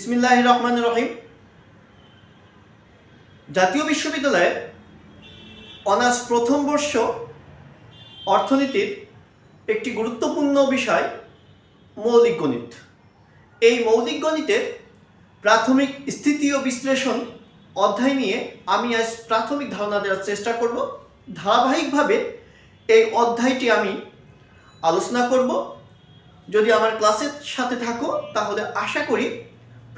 বিসমিল্লাহির রহমানির রহিম। জাতীয় বিশ্ববিদ্যালয়ে অনার্স প্রথম বর্ষ অর্থনীতির একটি গুরুত্বপূর্ণ বিষয় মৌলিক গণিত। এই মৌলিক গণিতের প্রাথমিক স্থিতি ও বিশ্লেষণ অধ্যায় নিয়ে আমি আজ প্রাথমিক ধারণা দেওয়ার চেষ্টা করব। ধারাবাহিকভাবে এই অধ্যায়টি আমি আলোচনা করব। যদি আমার ক্লাসের সাথে থাকো তাহলে আশা করি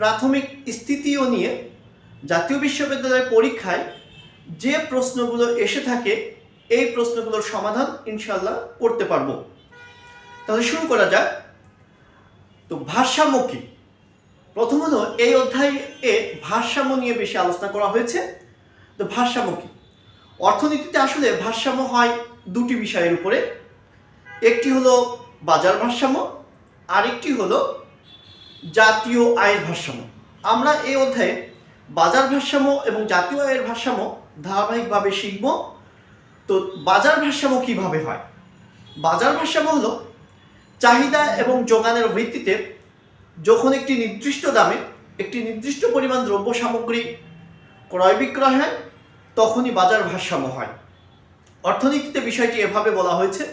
প্রাথমিক স্থিতিও নিয়ে জাতীয় বিশ্ববিদ্যালয়ের পরীক্ষায় যে প্রশ্নগুলো এসে থাকে এই প্রশ্নগুলোর সমাধান ইনশাল্লাহ করতে পারবো। তাহলে শুরু করা যাক। তো ভারসাম্য কি? প্রথমত এই অধ্যায়ে ভারসাম্য নিয়ে বেশি আলোচনা করা হয়েছে। তো ভারসাম্য কি? অর্থনীতিতে আসলে ভারসাম্য হয় দুটি বিষয়ের উপরে। একটি হলো বাজার ভারসাম্য, আরেকটি হলো জাতীয় আয়ের ভারসাম্য। আমরা এই অধ্যায়ে বাজার ভারসাম্য এবং জাতীয় আয়ের ভারসাম্য ধারাবাহিকভাবে শিখব। তো বাজার ভারসাম্য কিভাবে হয়? বাজার ভারসাম্য হলো চাহিদা এবং যোগানের ভিত্তিতে যখন একটি নির্দিষ্ট দামে একটি নির্দিষ্ট পরিমাণ দ্রব্য সামগ্রী ক্রয় বিক্রয় হয় তখনই বাজার ভারসাম্য হয়। অর্থনীতিতে বিষয়টি এভাবে বলা হয়েছে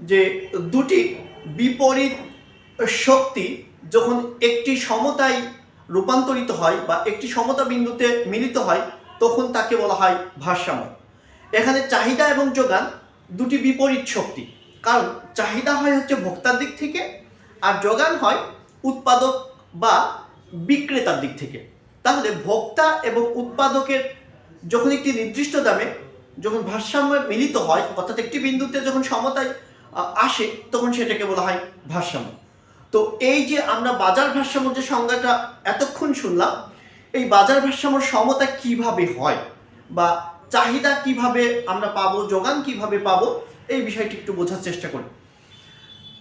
যে দুটি বিপরীত শক্তি যখন একটি সমতায় রূপান্তরিত হয় বা একটি সমতা বিন্দুতে মিলিত হয় তখন তাকে বলা হয় ভারসাম্য। এখানে চাহিদা এবং যোগান দুটি বিপরীত শক্তি, কারণ চাহিদা হয় হচ্ছে ভোক্তার দিক থেকে আর যোগান হয় উৎপাদক বা বিক্রেতার দিক থেকে। তাহলে ভোক্তা এবং উৎপাদকের যখন একটি নির্দিষ্ট দামে যখন ভারসাম্য মিলিত হয় অর্থাৎ একটি বিন্দুতে যখন সমতায় আসে তখন সেটাকে বলা হয় ভারসাম্য। তো এই যে আমরা বাজার ভারসাম্য যে সংজ্ঞাটা এতক্ষণ শুনলাম, এই বাজার ভারসাম্যর সমতা কিভাবে হয় বা চাহিদা কিভাবে আমরা পাবো, যোগান কিভাবে পাবো, এই বিষয়টি একটু বোঝার চেষ্টা করি।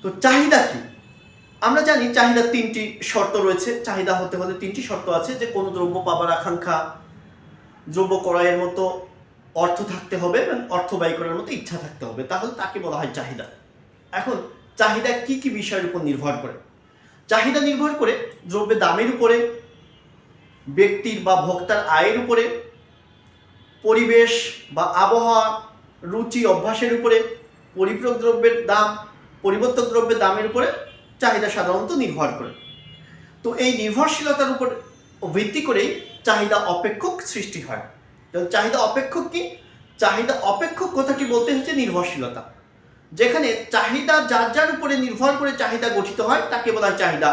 তো চাহিদা কি? আমরা জানি চাহিদার তিনটি শর্ত রয়েছে। চাহিদা হতে হলে তিনটি শর্ত আছে, যে কোনো দ্রব্য পাবার আকাঙ্ক্ষা, দ্রব্য ক্রয়ের মতো অর্থ থাকতে হবে এবং অর্থ ব্যয় করার মতো ইচ্ছা থাকতে হবে, তাহলে তাকে বলা হয় চাহিদা। এখন চাহিদা কি কি বিষয়ের উপর নির্ভর করে? চাহিদা নির্ভর করে দ্রব্যের দামের উপরে, ব্যক্তির বা ভোক্তার আয়ের উপরে, পরিবেশ বা আবহাওয়া, রুচি অভ্যাসের উপরে, পরিপূরক দ্রব্যের দাম, পরিবর্তক দ্রব্যের দামের উপরে চাহিদা সাধারণত নির্ভর করে। তো এই নির্ভরশীলতার উপর ভিত্তি করেই চাহিদা অপেক্ষক সৃষ্টি হয়। চাহিদা অপেক্ষক কি? চাহিদা অপেক্ষক কথাটি বলতে হচ্ছে নির্ভরশীলতা। যেখানে চাহিদা যার যার উপরে নির্ভর করে চাহিদা গঠিত হয় তাকে বলা হয় চাহিদা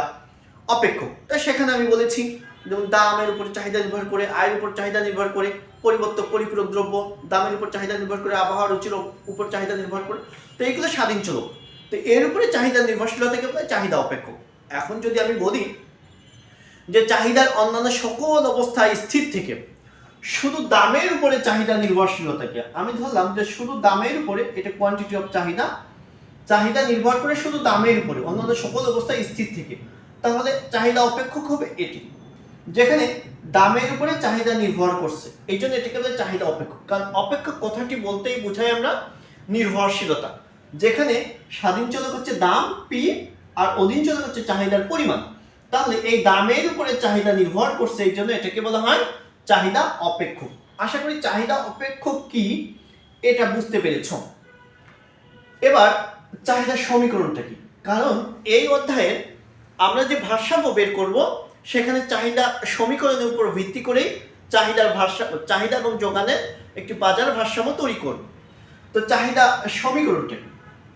অপেক্ষক। তাই সেখানে আমি বলেছি যেমন দামের উপরে চাহিদা নির্ভর করে, আয়ের উপর চাহিদা নির্ভর করে, পরিবর্তক পরিপূরক দ্রব্য দামের উপর চাহিদা নির্ভর করে, আবহাওয়া রুচির উপর চাহিদা নির্ভর করে। তো এইগুলো স্বাধীন চলক। তো এর উপরে চাহিদা নির্ভরশীলতাকে বলা হয় চাহিদা অপেক্ষক। এখন যদি আমি বলি যে চাহিদার অন্যান্য সকল অবস্থায় স্থির থেকে শুধু দামের উপরে চাহিদা নির্ভরশীলতাকে আমি ধরলাম যে শুধু দামের উপরে, এটা কোয়ান্টিটি অফ চাহিদা, চাহিদা নির্ভর করে শুধু দামের উপরে অন্যান্য সকল অবস্থায় স্থির থেকে, তাহলে চাহিদা অপেক্ষক হবে এটি। যেখানে দামের উপরে চাহিদা নির্ভর করছে এই জন্য এটাকে বলে চাহিদা অপেক্ষক। কারণ অপেক্ষক কথাটি বলতেই বোঝাই আমরা নির্ভরশীলতা, যেখানে স্বাধীন চলক হচ্ছে দাম পি আর অধীন চলক হচ্ছে চাহিদার পরিমাণ। তাহলে এই দামের উপরে চাহিদা নির্ভর করছে এই জন্য এটাকে বলা হয় চাহিদা অপেক্ষক। আশা করি চাহিদা অপেক্ষক কি এটা বুঝতে পেরেছ। এবার চাহিদার সমীকরণটা কি? কারণ এই অধ্যায়ে আমরা যে ভারসাম্য বের করব সেখানে চাহিদা সমীকরণের উপর ভিত্তি করেই চাহিদা এবং যোগানের একটি বাজার ভারসাম্য তৈরি করব। তো চাহিদা সমীকরণটা কি?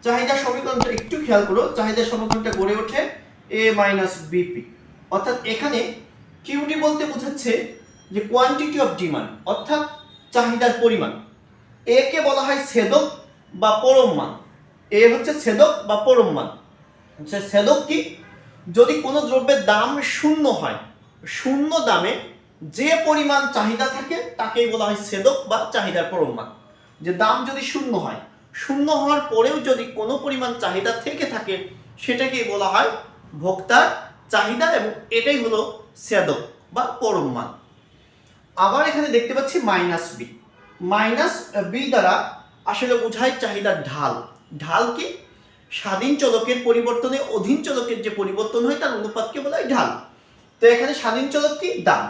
চাহিদা সমীকরণটা একটু খেয়াল করো। চাহিদা সমীকরণটা গড়ে ওঠে এ মাইনাস বিপি, অর্থাৎ এখানে কিউডি বলতে বোঝাচ্ছে যে কোয়ান্টিটি অফ ডিমান্ড, অর্থাৎ চাহিদার পরিমাণ। এ কে বলা হয় ছেদক বা পরম মান। এ হচ্ছে ছেদক বা পরম মান। ছেদক কি? যদি কোনো দ্রব্যের দাম শূন্য হয়, শূন্য দামে যে পরিমাণ চাহিদা থাকে তাকেই বলা হয় ছেদক বা চাহিদার পরম মান। যে দাম যদি শূন্য হয়, শূন্য হওয়ার পরেও যদি কোনো পরিমাণ চাহিদা থেকে থাকে সেটাকেই বলা হয় ভোক্তার চাহিদা, এবং এটাই হলো ছেদক বা পরম মান। আবার এখানে দেখতে পাচ্ছি মাইনাস বি। মাইনাস বি দ্বারা আসলে বোঝায় চাহিদার ঢাল। ঢাল কি? স্বাধীন চলকের পরিবর্তনে অধীন চলকের যে পরিবর্তন হয় তার অনুপাতকে বলা হয় ঢাল। তো এখানে স্বাধীন চলক কি? দাম।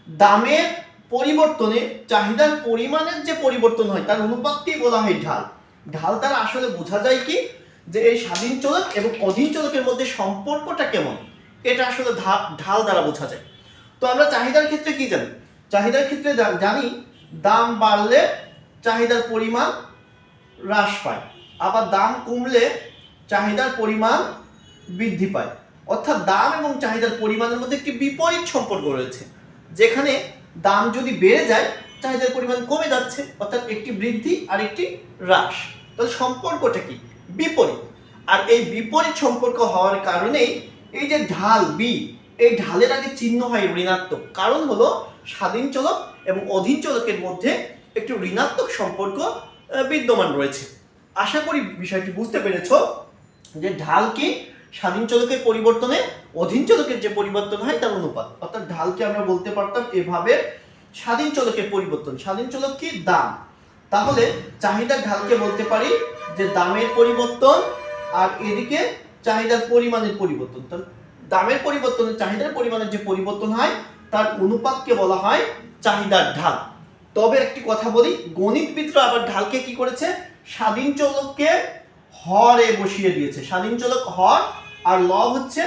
দামের পরিবর্তনে চাহিদার পরিমাণের যে পরিবর্তন হয় তার অনুপাতকেই বলা হয় ঢাল। ঢাল দ্বারা আসলে বোঝা যায় কি, যে এই স্বাধীন চলক এবং অধীন চলকের মধ্যে সম্পর্কটা কেমন, এটা আসলে ঢাল দ্বারা বোঝা যায়। তো আমরা চাহিদার ক্ষেত্রে কি জানি? চাহিদার ক্ষেত্রে জানি দাম বাড়লে চাহিদার পরিমাণ হ্রাস পায়, আবার দাম কমলে চাহিদার পরিমাণ বৃদ্ধি পায়। অর্থাৎ দাম এবং চাহিদার পরিমাণের মধ্যে একটি বিপরীত সম্পর্ক রয়েছে, যেখানে দাম যদি বেড়ে যায় চাহিদার পরিমাণ কমে যাচ্ছে, অর্থাৎ একটি বৃদ্ধি আর একটি হ্রাস। তাহলে সম্পর্কটা কি? বিপরীত। আর এই বিপরীত সম্পর্ক হওয়ার কারণেই এই যে ঢাল বি, এই ঢালের আগে চিহ্ন হয় ঋণাত্মক। কারণ হলো স্বাধীন চলক এবং অধীন চলকের মধ্যে একটি ঋণাত্মক সম্পর্ক বিদ্যমান রয়েছে। আশা করি বিষয়টি বুঝতে পেরেছো যে ঢাল কি? স্বাধীন চলকের পরিবর্তনে অধীন চলকের যে পরিবর্তন হয় তার অনুপাত। অর্থাৎ ঢালকে আমরা বলতে পারতাম এভাবে, স্বাধীন চলকের পরিবর্তন। স্বাধীন চলক কি? দাম। তাহলে চাহিদার ঢালকে বলতে পারি যে দামের পরিবর্তন, আর এদিকে চাহিদার পরিমাণের পরিবর্তন। তাহলে দামের পরিবর্তনে চাহিদার পরিমাণের যে পরিবর্তন হয় তার অনুপাতকে বলা হয় চাহিদার ঢাল। তবে একটি কথা বলি, গণিতবিদরা আবার ঢালকে কি করেছে? স্বাধীন চলককে হরে বসিয়ে দিয়েছে। স্বাধীন চলক হর আর লব হচ্ছে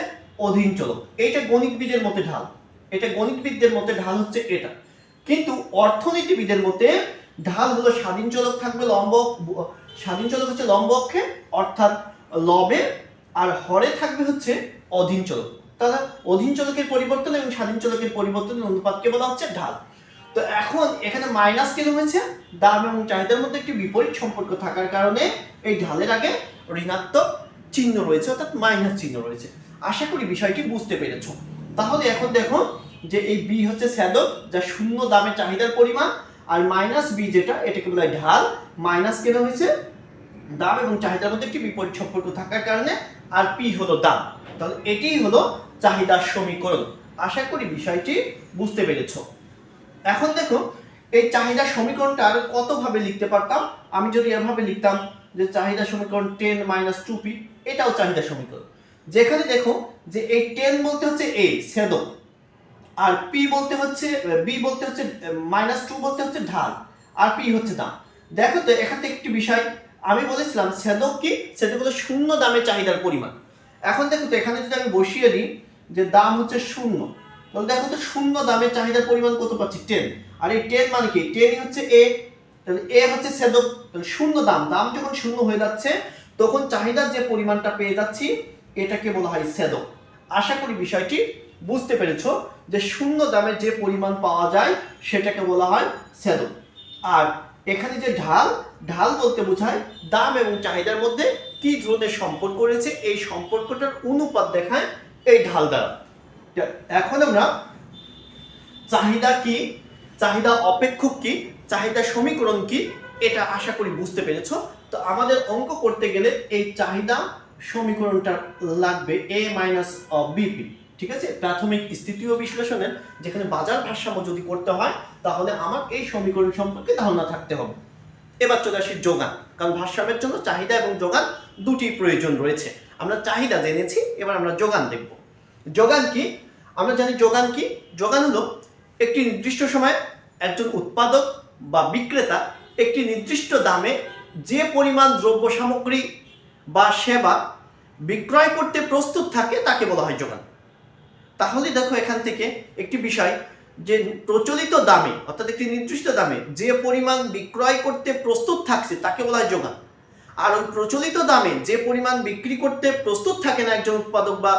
অধীন চলক। এইটা গণিতবিদের মতে ঢাল, এটা গণিতবিদদের মতে ঢাল হচ্ছে এটা। কিন্তু অর্থনীতিবিদের মতে ঢাল হলো স্বাধীন চলক থাকবে লম্ব, স্বাধীন চলক হচ্ছে লম্ব অক্ষে অর্থাৎ লবে, আর হরে থাকবে হচ্ছে অধীন চলক। তাহলে অধীন চলকের পরিবর্তন এবং স্বাধীন চলকের পরিবর্তনের অনুপাতকে বলা হচ্ছে ঢাল। তো এখন এখানে মাইনাস কেন হয়েছে? দাম এবং চাহিদার মধ্যে একটি বিপরীত সম্পর্ক থাকার কারণে এই ঢালের আগে ঋণাত্মক চিহ্ন রয়েছে, অর্থাৎ মাইনাস চিহ্ন রয়েছে। আশা করি বিষয়টি বুঝতে পেরেছো। তাহলে এখন দেখো যে এই বি হচ্ছে ছেদক, যা শূন্য দামে চাহিদার পরিমাণ, আর মাইনাস বি যেটা, এটাকে বলা হয় ঢাল। মাইনাস কেন হয়েছে? দাম এবং চাহিদার মধ্যে একটি বিপরীত সম্পর্ক থাকার কারণে। আর পি হলো দাম। তাহলে এটাই হলো চাহিদার সমীকরণ। আশা করি বিষয়টি বুঝতে পেরেছো। এখন দেখো এই চাহিদা সমীকরণটা আর কতভাবে লিখতে পারতাম। আমি যদি এভাবে লিখতাম যে চাহিদা সমীকরণ 10 - 2p, এটাও চাহিদা সমীকরণ। যেখানে দেখো যে এই 10 বলতে হচ্ছে এ ছেদক, আর পি বলতে হচ্ছে বি বলতে হচ্ছে -2 বলতে হচ্ছে ঢাল, আর পি হচ্ছে দাম। দেখো তো এখান থেকে একটি বিষয় আমি বলেছিলাম, ছেদক কি? ছেদক হলো শূন্য দামে চাহিদার পরিমাণ। এখন দেখো তো এখানে যদি আমি বসিয়ে দিই যে দাম হচ্ছে 0, তাহলে দেখো তো শূন্য দামে চাহিদার পরিমাণ কত পাচ্ছি? 10। আর এই 10 মানে কি? 10 হচ্ছে এ, তাহলে এ হচ্ছে ছেদক। তাহলে শূন্য দাম, দাম যখন শূন্য হয়ে যাচ্ছে তখন চাহিদার যে পরিমাণটা পেয়ে যাচ্ছি এটাকে বলা হয় ছেদক। আশা করি বিষয়টি বুঝতে পেরেছো যে শূন্য দামে যে পরিমাণ পাওয়া যায় সেটাকে বলা হয় ছেদক। আর এখানে যে ঢাল, ঢাল বলতে বোঝায় দাম এবং চাহিদার মধ্যে কি ধরনের সম্পর্ক রয়েছে, এই সম্পর্কটার অনুপাত দেখায় এই ঢাল দ্বারা। এখন আমরা চাহিদা কি, চাহিদা অপেক্ষক কি, চাহিদা সমীকরণ কি, এটা আশা করি বুঝতে পেরেছো। তো আমাদের অঙ্ক করতে গেলে এই চাহিদা সমীকরণটা লাগবে a - bp। ঠিক আছে? প্রাথমিক স্থিতিও বিশ্লেষণের যেখানে বাজার ভারসাম্য যদি করতে হয় তাহলে আমার এই সমীকরণ সম্পর্কে ধারণা থাকতে হবে। এবার চলে আসি যোগান, কারণ ভারসাম্যের জন্য চাহিদা এবং যোগান দুটি প্রয়োজন রয়েছে। আমরা চাহিদা জেনেছি, এবার আমরা যোগান দেখব। যোগান কি? আমরা জানি যোগান কি? যোগান হলো একটি নির্দিষ্ট সময়ে একজন উৎপাদক বা বিক্রেতা একটি নির্দিষ্ট দামে যে পরিমাণ দ্রব্য সামগ্রী বা সেবা বিক্রয় করতে প্রস্তুত থাকে তাকে বলা হয় যোগান। তাহলে দেখো এখান থেকে একটি বিষয়, যে প্রচলিত দামে অর্থাৎ একটি নির্দিষ্ট দামে যে পরিমাণ বিক্রয় করতে প্রস্তুত থাকছে তাকে বলা হয় যোগান। আর ওই প্রচলিত দামে যে পরিমাণ বিক্রি করতে প্রস্তুত থাকে না একজন উৎপাদক বা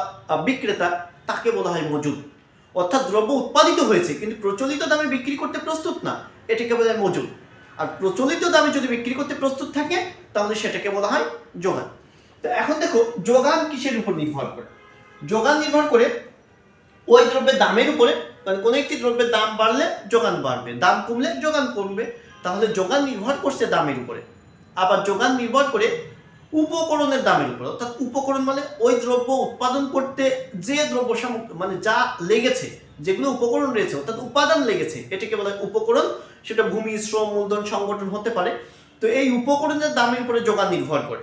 বিক্রেতা তাকে বলা হয় মজুদ। অর্থাৎ দ্রব্য উৎপাদিত হয়েছে কিন্তু প্রচলিত দামে বিক্রি করতে প্রস্তুত না, এটাকে বলা হয় মজুদ। আর প্রচলিত দামে যদি বিক্রি করতে প্রস্তুত থাকে তাহলে সেটাকে বলা হয় যোগান। তো এখন দেখো যোগান কিসের উপর নির্ভর করে? যোগান নির্ভর করে ওই দ্রব্যের দামের উপরে। মানে কোনো একটি দ্রব্যের দাম বাড়লে যোগান বাড়বে, দাম কমলে যোগান কমবে। তাহলে যোগান নির্ভর করছে দামের উপরে। আবার যোগান নির্ভর করে উপকরণের দামের উপর। অর্থাৎ উপকরণ মানে ওই দ্রব্য উৎপাদন করতে যে দ্রব্য সামগ্রী মানে যা লেগেছে, যেগুলো উপকরণ রয়েছে অর্থাৎ উপাদান লেগেছে, এটাকে বলা হয় উপকরণ। সেটা ভূমি, শ্রম, মূলধন, সংগঠন হতে পারে। তো এই উপকরণের দামের উপরে যোগান নির্ভর করে।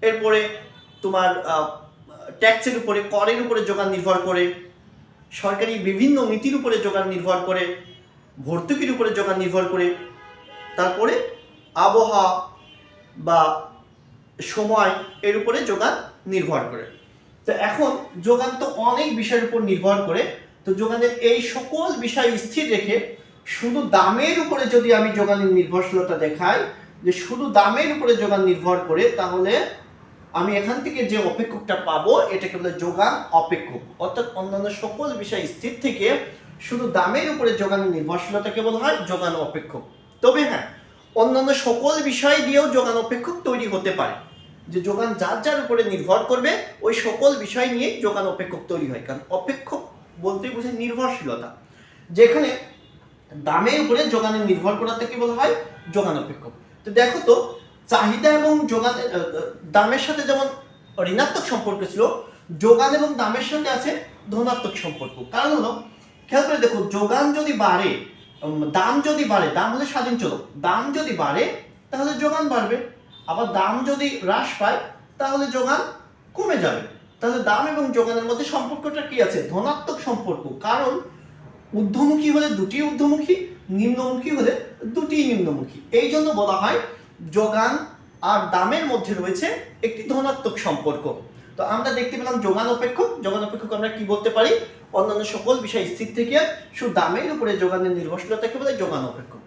এরপরে তোমার ট্যাক্সের উপরে, করের উপরে যোগান নির্ভর করে। সরকারি বিভিন্ন নীতির উপরে যোগান নির্ভর করে, ভর্তুকির উপরে যোগান নির্ভর করে, তারপরে আবহাওয়া বা সময় এর উপরে যোগান নির্ভর করে। তো এখন যোগান তো অনেক বিষয়ের উপর নির্ভর করে। তো যোগানের এই সকল বিষয় স্থির রেখে শুধু দামের উপরে যদি আমি যোগানের নির্ভরশীলতা দেখাই, যে শুধু দামের উপরে যোগান নির্ভর করে, তাহলে আমি এখান থেকে যে অপেক্ষকটা পাবো এটাকে বলে যোগান অপেক্ষক। অর্থাৎ অন্যান্য সকল বিষয় স্থির থেকে শুধু দামের উপরে যোগানের নির্ভরশীলতাকে বলা হয় যোগান অপেক্ষক। তবে হ্যাঁ, অন্যান্য সকল বিষয় দিয়েও যোগান অপেক্ষক তৈরি হতে পারে, যে যোগান যার যার উপরে নির্ভর করবে ওই সকল বিষয় নিয়ে যোগান অপেক্ষক তৈরি হয়। কারণ অপেক্ষক বলতে বোঝায় নির্ভরশীলতা, যেখানে দামের উপরে যোগানের নির্ভর করাটাকে বলা হয় যোগান অপেক্ষক। তো দেখো তো, চাহিদা এবং যোগান দামের সাথে যেমন ঋণাত্মক সম্পর্ক ছিল, যোগান এবং দামের সাথে আছে ধনাত্মক সম্পর্ক। কারণ হলো, খেয়াল করে দেখো, যোগান যদি বাড়ে, দাম যদি বাড়ে, দাম হলে স্বাধীন চলক, দাম যদি বাড়ে তাহলে যোগান বাড়বে, আবার দাম যদি হ্রাস পায় তাহলে যোগান কমে যাবে। তাহলে দাম এবং যোগানের মধ্যে সম্পর্কটা কি আছে? ধনাত্মক সম্পর্ক। কারণ ঊর্ধ্বমুখী হলে দুটি ঊর্ধ্বমুখী, নিম্নমুখী হলে দুটি নিম্নমুখী। এই জন্য বলা হয় যোগান আর দামের মধ্যে রয়েছে একটি ধনাত্মক সম্পর্ক। তো আমরা দেখতে পেলাম যোগান অপেক্ষক। যোগান অপেক্ষক আমরা কি বলতে পারি? অন্যান্য সকল বিষয় স্থির থেকে শুধু দামের উপরে যোগানের নির্ভরশীলতাকে বলে যোগান অপেক্ষক।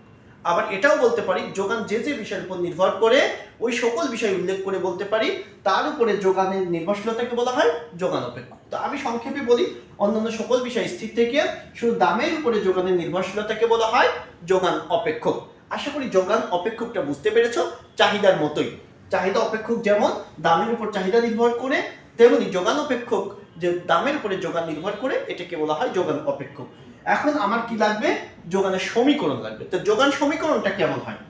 আবার এটাও বলতে পারি যোগান যে যে বিষয়ের উপর নির্ভর করে ওই সকল বিষয় উল্লেখ করে বলতে পারি তার উপরে যোগানের নির্ভরশীলতাকে বলা হয় যোগান অপেক্ষক। তো আমি সংক্ষেপে বলি, অন্যান্য সকল বিষয় স্থির থেকে শুধু দামের উপরে যোগানের নির্ভরশীলতাকে বলা হয় যোগান অপেক্ষক। আশা করি যোগান অপেক্ষকটা বুঝতে পেরেছো। চাহিদার মতোই, চাহিদা অপেক্ষক যেমন দামের উপর চাহিদা নির্ভর করে, তেমনি যোগান অপেক্ষক যে দামের উপরে যোগান নির্ভর করে, এটাকে বলা হয় যোগান অপেক্ষক। এখন আমার কি লাগবে? যোগানের সমীকরণ লাগবে। তো যোগান সমীকরণটা কেমন হয়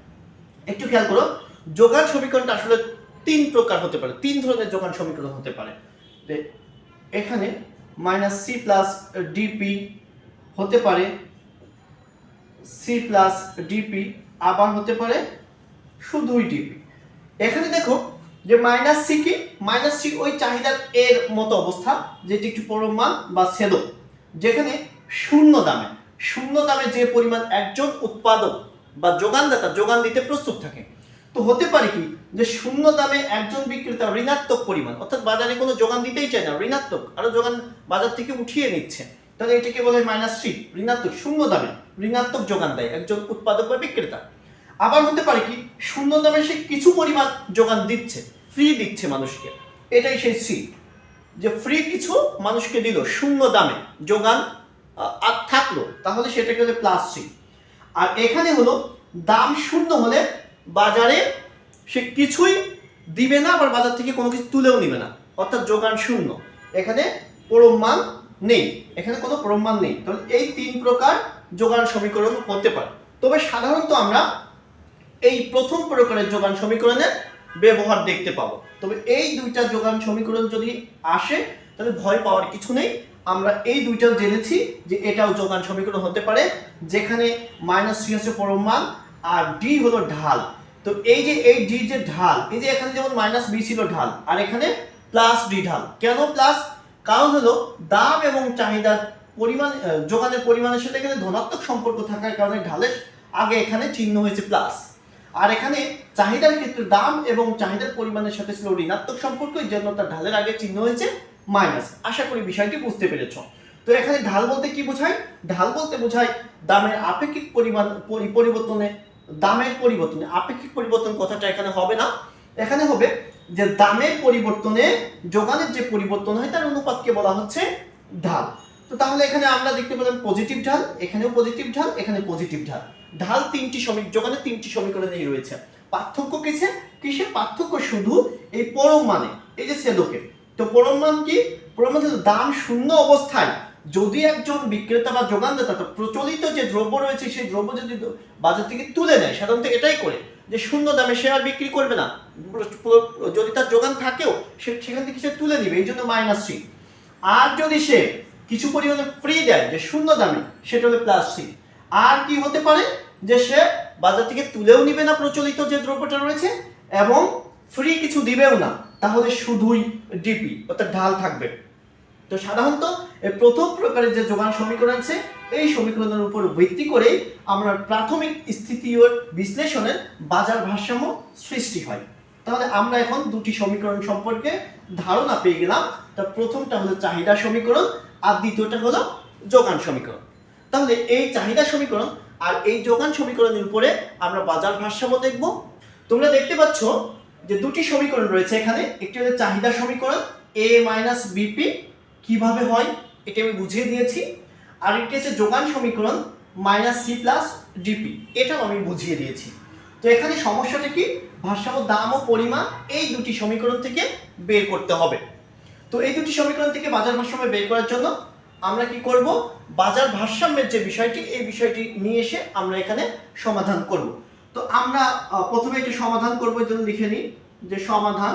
একটু খেয়াল করো। যোগান সমীকরণটা আসলে তিন প্রকার হতে পারে, তিন ধরনের যোগান সমীকরণ হতে পারে। এখানে মাইনাস সি প্লাস ডিপি হতে পারে, সি প্লাস ডিপি, আবার হতে পারে শুধুই ডিপি। এখানে দেখো যে মাইনাস সি কি? মাইনাস সি ওই চাহিদার এর মতো অবস্থা, যেটি একটু পরম মান বা ছেদক, যেখানে শূন্য দামে যে পরিমাণ একজন উৎপাদক বা যোগানদাতা যোগান দিতে প্রস্তুত থাকে। তো হতে পারে কি, যে শূন্য দামে একজন বিক্রেতা ঋণাত্মক পরিমাণ, অর্থাৎ বাজারে কোনো যোগান দিতেই চায় না, ঋণাত্মক, আরো যোগান বাজার থেকে উঠিয়ে নিচ্ছে, তাহলে এটাকে বলে মাইনাস সি, ঋণাত্মক। শূন্য দামে ঋণাত্মক যোগান দেয় একজন উৎপাদক বা বিক্রেতা। আবার হতে পারে কি, শূন্য দামে সে কিছু পরিমাণ যোগান দিচ্ছে, ফ্রি দিচ্ছে মানুষকে, এটাই সেই সি, যে ফ্রি কিছু মানুষকে দিল, শূন্য দামে যোগান আর থাকলো, তাহলে সেটাকে হলে প্লাস সি। আর এখানে হলো দাম শূন্য হলে বাজারে সে কিছুই দিবে না, আবার বাজার থেকে কোনো কিছু তুলেও নিবে না, অর্থাৎ যোগান শূন্য, এখানে পরম মান নেই, এখানে কোনো পরম মান নেই। তাহলে এই তিন প্রকার যোগান সমীকরণ হতে পারে। তবে সাধারণত আমরা এই প্রথম প্রকারের যোগান সমীকরণের ব্যবহার দেখতে পাবো। তবে এই দুইটা যোগান সমীকরণ যদি আসে তাহলে ভয় পাওয়ার কিছু নেই। আমরা এই দুইটাও জেনেছি যে এটাও যোগান সমীকরণ হতে পারে, যেখানে মাইনাস সি হচ্ছে পরম মান আর ডি হলো ঢাল। তো এই যে এই ডি যে ঢাল, এই যে এখানে যেমন মাইনাস বি ছিল ঢাল, আর এখানে প্লাস ডি ঢাল। কেন প্লাস? কারণ হলো দাম এবং চাহিদার পরিমাণ, যোগানের পরিমাণের সাথে এখানে ধনাত্মক সম্পর্ক থাকার কারণে ঢালের আগে এখানে চিহ্ন হয়েছে প্লাস, আর এখানে চাহিদার ক্ষেত্রে দাম এবং চাহিদার পরিমাণের সাথে ছিল ঋণাত্মক সম্পর্ক, এই জন্য তার ঢালের আগে চিহ্ন হয়েছে মাইনাস। আশা করি বিষয়টি বুঝতে পেরেছো। তো এখানে ঢাল বলতে কি বোঝায়? ঢাল বলতে বোঝায় দামের আপেক্ষিক পরিবর্তনে, দামের পরিবর্তনে আপেক্ষিক পরিবর্তন কথাটা এখানে হবে না, এখানে হবে যে দামের পরিবর্তনে যোগানের যে পরিবর্তন হয় তার অনুপাতকে বলা হচ্ছে ঢাল। তো তাহলে এখানে আমরা দেখতে পেলাম পজিটিভ ঢাল, এখানেও পজিটিভ ঢাল, এখানে পজিটিভ ঢাল। ঢাল তিনটি যোগানের তিনটি সমীকরণেই রয়েছে। পার্থক্য কিসে? পার্থক্য শুধু এই পরম মানে, এই যে ছেদকের। তো পরম মান কি? পরম মান হলো দাম শূন্য অবস্থায় যদি একজন বিক্রেতা বা যোগানদাতা প্রচলিত যে দ্রব্য রয়েছে সেই দ্রব্য যদি বাজার থেকে তুলে নেয়, সাধারণত এটাই করে যে শূন্য দামে সে আর বিক্রি করবে না, যদি তার যোগান থাকেও সেখান থেকে সে তুলে নিবে, এই জন্য মাইনাস সি। আর যদি সে কিছু পরিমাণে ফ্রি দেয় যে শূন্য দামে, সেটা হলো প্লাস সি। আর কি হতে পারে? যে সে বাজার থেকে তুলেও নিবে না প্রচলিত যে দ্রব্যটা রয়েছে, এবং ফ্রি কিছু দিবেও না, তাহলে শুধুই ডিপি অর্থাৎ ঢাল থাকবে। তো সাধারণত এই প্রথম প্রকারের যে যোগান সমীকরণ আছে এই সমীকরণের উপর ভিত্তি করে আমরা প্রাথমিক স্থিতি ও বিশ্লেষণের বাজার ভারসাম্য সৃষ্টি হয়। তাহলে আমরা এখন দুটি সমীকরণ সম্পর্কে ধারণা পেয়ে গেলাম। তার প্রথমটা হলো চাহিদা সমীকরণ আর দ্বিতীয়টা হলো যোগান সমীকরণ। তাহলে এই চাহিদা সমীকরণ আর এই যোগান সমীকরণের উপরে আমরা বাজার ভারসাম্য দেখব। তোমরা দেখতে পাচ্ছ যে দুটি সমীকরণ রয়েছে এখানে, একটি হলো চাহিদা সমীকরণ a মাইনাস বিপি কিভাবে হয় এটা আমি বুঝিয়ে দিয়েছি, আর একটি হচ্ছে যোগান সমীকরণ মাইনাস সি প্লাস ডিপি, এটাও আমি বুঝিয়ে দিয়েছি। তো এখানে সমস্যাটা কি, ভারসাম্য দাম ও পরিমাণ এই দুটি সমীকরণ থেকে বের করতে হবে। তো এই দুটি সমীকরণ থেকে বাজার ভারসাম্য বের করার জন্য আমরা কি করব, বাজার ভারসাম্যের যে বিষয়টি এই বিষয়টি নিয়ে এসে আমরা এখানে সমাধান করব। তো আমরা প্রথমে একটি সমাধান করব, এর জন্য লিখে নিই যে সমাধান।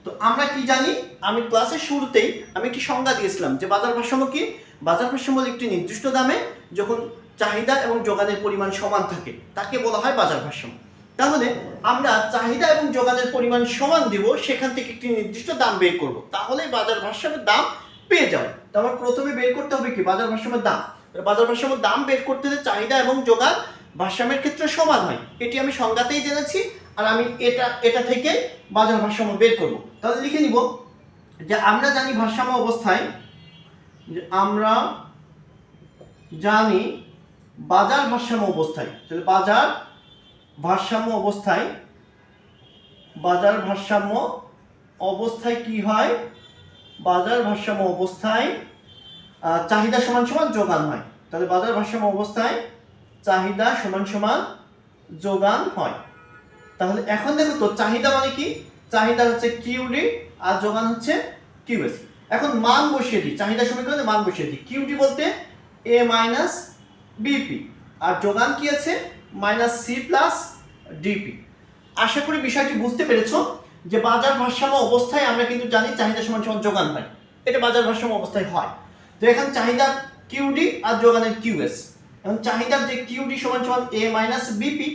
তো আমরা কি জানি, আমি ক্লাসের শুরুতেই আমি একটি সংজ্ঞা দিয়েছিলাম যে বাজার ভারসাম্য কি, বাজার ভারসাম্য হলো একটি নির্দিষ্ট দামে যখন চাহিদা এবং যোগানের পরিমাণ সমান থাকে তাকে বলা হয় বাজার ভারসাম্য। তাহলে আমরা চাহিদা এবং যোগানের পরিমাণ সমান দেব, সেখান থেকে একটি নির্দিষ্ট দাম বের করব, তাহলে বাজার ভারসাম্যের দাম পেয়ে যাবে। তো আমার প্রথমে বের করতে হবে কি, বাজার ভারসাম্যের দাম। বাজার ভারসাম্যের দাম বের করতে হলে চাহিদা এবং যোগান ভারসাম্যের ক্ষেত্রে সমান হয়, এটি আমি সংজ্ঞাতেই জেনেছি, আর আমি এটা থেকে বাজার ভারসাম্য বের করব। তাহলে লিখে নিব যে আমরা জানি ভারসাম্য অবস্থায়, যে আমরা জানি বাজার ভারসাম্য অবস্থায়, তাহলে বাজার ভারসাম্য অবস্থায়, বাজার ভারসাম্য অবস্থায় কি হয়, বাজার ভারসাম্য অবস্থায় চাহিদা সমান সমান যোগান হয়। তাহলে বাজার ভারসাম্য অবস্থায় চাহিদা সমান সমান যোগান হয়। তাহলে এখন দেখো তো চাহিদা মানে কি, চাহিদা হচ্ছে কিউডি আর যোগান হচ্ছে কিউএস। এখন মান বসিয়ে দিই, চাহিদা সমীকরণে মান বসিয়ে দিই, কিউডি বলতে এ মাইনাস বিপি আর যোগান কি আছে মাইনাস সি প্লাস ডিপি। আশা করি বিষয়টি বুঝতে পেরেছো যে বাজার ভারসাম্য অবস্থায় আমরা কিন্তু জানি চাহিদা সমান সমান যোগান হয়, এটা বাজার ভারসাম্য অবস্থায় হয়। তো এখন চাহিদা কিউডি আর যোগানের কিউএস, এখন চাহিদার যে কিউডি সমান সমান এ মাইনাস বিপি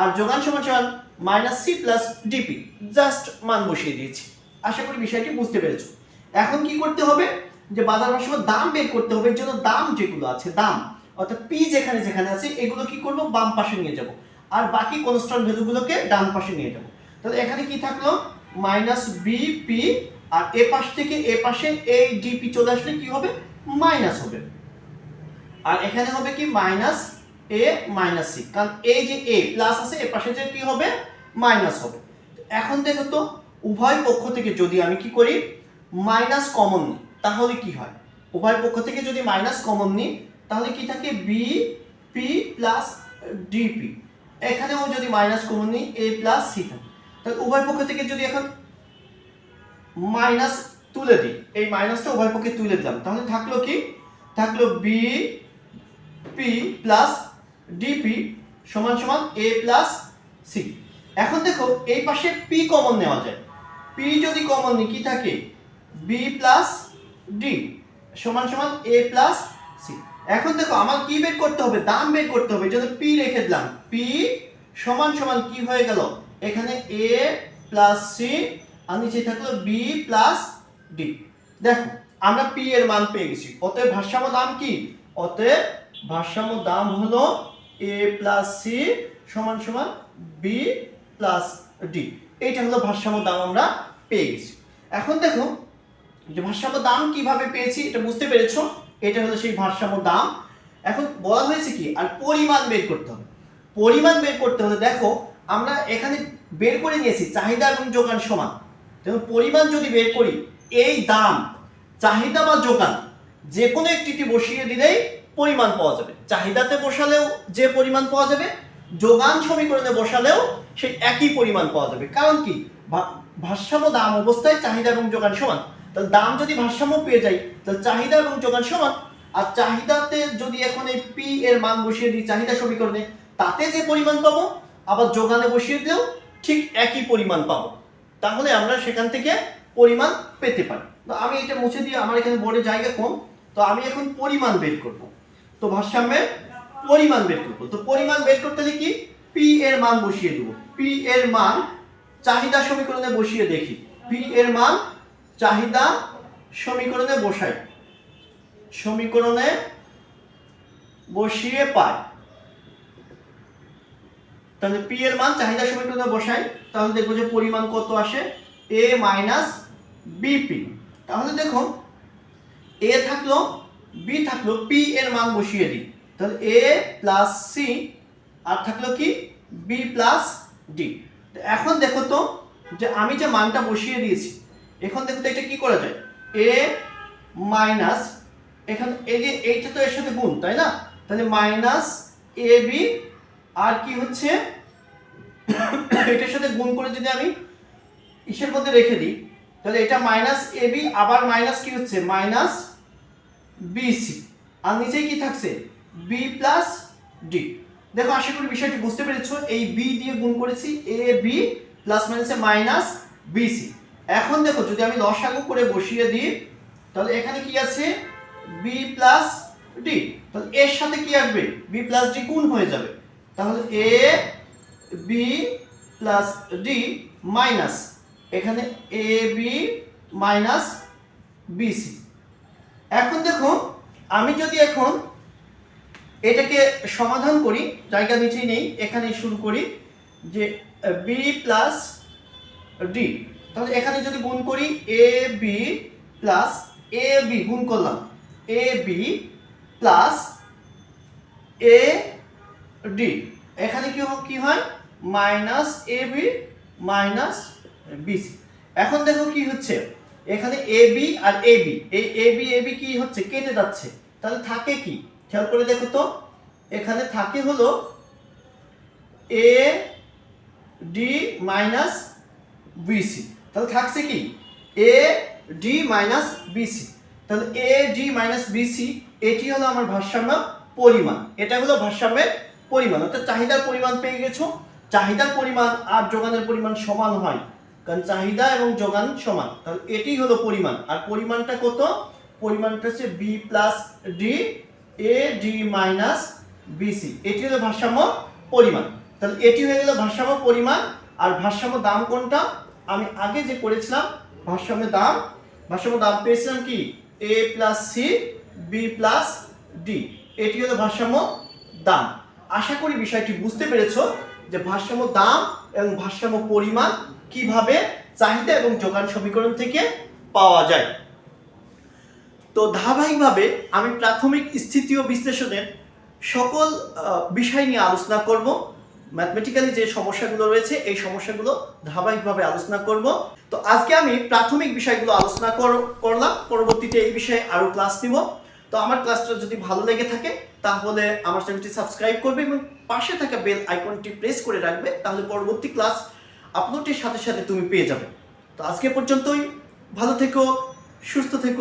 আর যোগান সমান সমান minus C plus DP, just মান বসিয়ে দিয়েছি। আশা করি বিষয়টি বুঝতে পেরেছো। এখন কি করতে হবে, যে বাজার ভারসাম্য দাম বের করতে হবে। এর জন্য দাম যেগুলো আছে, দাম অর্থাৎ পি যেখানে যেখানে আছে এগুলো কি করব, বাম পাশে নিয়ে যাব, আর বাকি কনস্ট্যান্ট ভ্যালুগুলোকে ডান পাশে নিয়ে যাব। তাহলে এখানে কি থাকলো, মাইনাস বিপি, আর এ পাশ থেকে এ পাশে এই ডিপি চলে আসলে কি হবে, মাইনাস হবে, আর এখানে হবে কি মাইনাস এ মাইনাস সি, কারণ এই যে এ প্লাস আছে এ পাশে যে কি হবে, মাইনাস হবে। এখন দেখো তো উভয় পক্ষ থেকে যদি আমি কি করি, মাইনাস কমন নিই তাহলে কি হয়, উভয় পক্ষ থেকে যদি মাইনাস কমন নিই তাহলে কি থাকে, বি পি প্লাস ডিপি, এখানেও যদি মাইনাস কমন নিই এ প্লাস সি থাকে। তাহলে উভয় পক্ষ থেকে যদি এখন মাইনাস তুলে দিই, এই মাইনাসটা উভয় পক্ষে তুলে দিলাম, তাহলে থাকলো কি, থাকলো বি পি প্লাস ডিপি সমান সমান এ প্লাস সি। এখন দেখো এই পাশে পি কমন নেওয়া যায়, পি যদি কমন নিই কি থাকে, বি প্লাস ডি সমান সমান এ প্লাস সি। এখন দেখো আমার কি বের করতে হবে, দাম বের করতে হবে, এই জন্য পি রেখে দিলাম, পি সমান সমান কি হয়ে গেল, এখানে এ প্লাস সি আর নিচে থাকলো বি প্লাস ডি। দেখো আমরা পি এর মান পেয়ে গেছি, অতএব ভারসাম্য দাম কি, অতএব ভারসাম্য দাম হলো এ প্লাস সি সমান সমান বি প্লাস ডি, এইটা হলো ভারসাম্য দাম আমরা পেয়ে গেছি। এখন দেখো যে ভারসাম্য দাম কিভাবে পেয়েছি এটা বুঝতে পেরেছো, এটা হলো সেই ভারসাম্য দাম। এখন বলা হয়েছে কি, আর পরিমাণ বের করতে হবে। পরিমাণ বের করতে হলে দেখো আমরা এখানে বের করে নিয়েছি চাহিদা এবং যোগান সমান, দেখো পরিমাণ যদি বের করি, এই দাম চাহিদা বা যোগান যে কোনো একটিতে বসিয়ে দিলেই পরিমাণ পাওয়া যাবে, চাহিদাতে বসালেও যে পরিমাণ পাওয়া যাবে, যোগান সমীকরণে বসালেও সেই একই পরিমাণ পাওয়া যাবে। কারণ কি, ভারসাম্য দাম অবস্থায় চাহিদা এবং যোগান সমান, তাহলে দাম যদি ভারসাম্য পেয়ে যায় তাহলে চাহিদা এবং যোগান সমান, আর চাহিদাতে যদি এখন এই পি এর মান বসিয়ে দিই চাহিদা সমীকরণে, তাতে যে পরিমাণ পাবো আবার যোগানে বসিয়ে দিলেও ঠিক একই পরিমাণ পাবো, তাহলে আমরা সেখান থেকে পরিমাণ পেতে পারি। তো আমি এটা মুছে দিয়ে, আমার এখানে বোর্ডে জায়গা কম, তো আমি এখন পরিমাণ বের করব। তো ভারসাম্যের পরিমাণ বের করব, তো পরিমাণ বের করতে হলে কি, পি এর মান বসিয়ে দেব, পি এর মান চাহিদা সমীকরণে বসিয়ে দেখি, পি এর মান চাহিদা সমীকরণে বসাই, সমীকরণে বসিয়ে পাই। তাহলে পি এর মান চাহিদা সমীকরণে বসাই, তাহলে দেখবো যে পরিমাণ কত আসে, এ মাইনাস বিপি। তাহলে দেখো এ থাকলো, বি থাকলো, পি এর মান বসিয়ে দিই, তাহলে এ প্লাস সি আর থাকলো কি বি প্লাস ডি। এখন দেখো তো যে আমি যে মানটা বসিয়ে দিয়েছি, এখন দেখো তো এটা কি করা যায়, এ মাইনাস, এখানে এই যে এইটা তো এর সাথে গুণ, তাই না, তাহলে মাইনাস এ বি আর কি হচ্ছে এটার সাথে গুণ করে যদি আমি ইসের মধ্যে রেখে দিই, তাহলে এটা মাইনাস এ বি আবার মাইনাস কি হচ্ছে মাইনাস বিসি, আর নিচেই কি থাকছে বি প্লাস ডি। দেখো আশা করি বিষয়টি বুঝতে পেরেছো, এই বি দিয়ে গুণ করেছি এ বি প্লাস মাইনাসে মাইনাস বিসি। এখন দেখো যদি আমি লসাগু করে বসিয়ে দিই, তাহলে এখানে কি আছে বি প্লাস ডি, তাহলে এর সাথে কি আসবে বি প্লাস ডি গুণ হয়ে যাবে, তাহলে A B plus D minus এখানে এ বি মাইনাস বিসি। এখন দেখো আমি যদি এখন এটাকে সমাধান করি, জায়গা নিচেই নেই, এখানে শুরু করি যে বি প্লাস ডি, তাহলে এখানে যদি গুণ করি A B plus A B গুণ করলাম A B plus A D, এখানে কি হয় minus A B minus BC. এখন দেখো কি হচ্ছে, এখানে A B R A B, এই এ বি কি হচ্ছে কেটে যাচ্ছে, তাহলে থাকে কি খেয়াল করে দেখো তো, এখানে থাকে হলো এ ডি মাইনাস বিসি, তাহলে থাকছে কি এ ডি মাইনাস বিসি, তাহলে এ ডি মাইনাস বিসি এটি হলো আমার ভারসাম্য পরিমাণ, এটা হলো ভারসাম্যের পরিমাণ, অর্থাৎ চাহিদার পরিমাণ পেয়ে গেছো। চাহিদার পরিমাণ আর যোগানের পরিমাণ সমান হয়, কারণ চাহিদা এবং যোগান সমান, তাহলে এটি হলো পরিমাণ। আর পরিমাণটা কত, পরিমাণটা হচ্ছে B plus D A D minus BC, এটি হলো ভারসাম্য পরিমাণ। তাহলে এটি হয়ে গেল ভারসাম্য পরিমাণ। আর ভারসাম্য দাম কোনটা, আমি আগে যে করেছিলাম ভারসাম্য দাম পেয়েছিলাম কি A plus C B plus D, এটি হলো ভারসাম্য দাম। আশা করি বিষয়টি বুঝতে পেরেছো যে ভারসাম্য দাম এবং ভারসাম্য পরিমাণ কিভাবে চাহিদা এবং যোগান সমীকরণ থেকে পাওয়া যায়। তো ধারাবাহিকভাবে আমি প্রাথমিক স্থিতি ও বিশ্লেষণের সকল বিষয় নিয়ে আলোচনা করব। ম্যাথমেটিক্যালি যে সমস্যাগুলো রয়েছে এই সমস্যাগুলো ধারাবাহিকভাবে আলোচনা করব। তো আজকে আমি প্রাথমিক বিষয়গুলো আলোচনা করলাম, পরবর্তীতে এই বিষয়ে আরো ক্লাস নিব। তো আমার ক্লাসটা যদি ভালো লেগে থাকে তাহলে আমার চ্যানেলটি সাবস্ক্রাইব করবে এবং পাশে থাকা বেল আইকনটি প্রেস করে রাখবে, তাহলে পরবর্তী ক্লাস আপলোডের সাথে সাথে তুমি পেয়ে যাবে। তো আজকে পর্যন্তই, ভালো থেকো, সুস্থ থেকো।